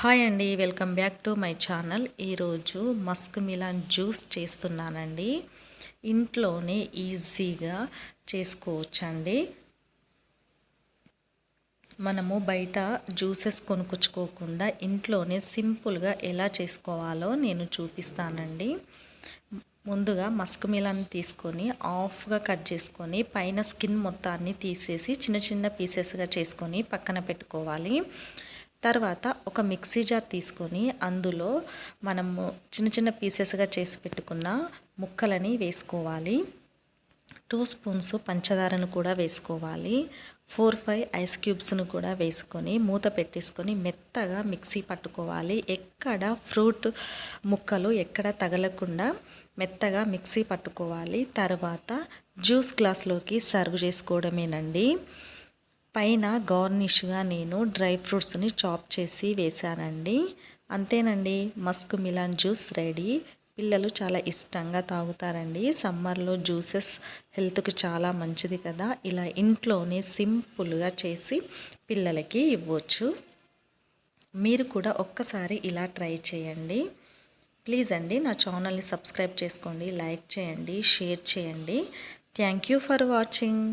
Hi అండి, welcome back to my channel. ఈరోజు Musk melon juice చేస్తున్నానండి. ఇంట్లోనే ఈజీగా చేసుకోవచ్చండి. మనము బయట జ్యూసెస్ కొనుక్కొచ్చుకోకుండా ఇంట్లోనే సింపుల్గా ఎలా చేసుకోవాలో నేను చూపిస్తానండి. ముందుగా మస్క్ మిలాన్ తీసుకొని హాఫ్గా కట్ చేసుకొని పైన స్కిన్ మొత్తాన్ని తీసేసి చిన్న చిన్న పీసెస్గా చేసుకొని పక్కన పెట్టుకోవాలి. తర్వాత ఒక మిక్సీ జార్ తీసుకొని అందులో మనము చిన్న చిన్న పీసెస్గా చేసి పెట్టుకున్న ముక్కలని వేసుకోవాలి. 2 స్పూన్స్ పంచదారను కూడా వేసుకోవాలి. 4-5 ఐస్ క్యూబ్స్ను కూడా వేసుకొని మూత పెట్టేసుకొని మెత్తగా మిక్సీ పట్టుకోవాలి. ఎక్కడ ఫ్రూట్ ముక్కలు ఎక్కడ తగలకుండా మెత్తగా మిక్సీ పట్టుకోవాలి. తర్వాత జ్యూస్ గ్లాస్లోకి సర్వ్ చేసుకోవడమేనండి. పైన గార్నిష్గా నేను డ్రై ఫ్రూట్స్ని చాప్ చేసి వేసానండి. అంతేనండి, మస్క్ మిలాన్ జ్యూస్ రెడీ. పిల్లలు చాలా ఇష్టంగా తాగుతారండి. సమ్మర్లో జ్యూసెస్ హెల్త్కి చాలా మంచిది కదా. ఇలా ఇంట్లోనే సింపుల్గా చేసి పిల్లలకి ఇవ్వచ్చు. మీరు కూడా ఒక్కసారి ఇలా ట్రై చేయండి. ప్లీజ్ అండి, నా ఛానల్ని సబ్స్క్రైబ్ చేసుకోండి, లైక్ చేయండి, షేర్ చేయండి. Thank you for watching.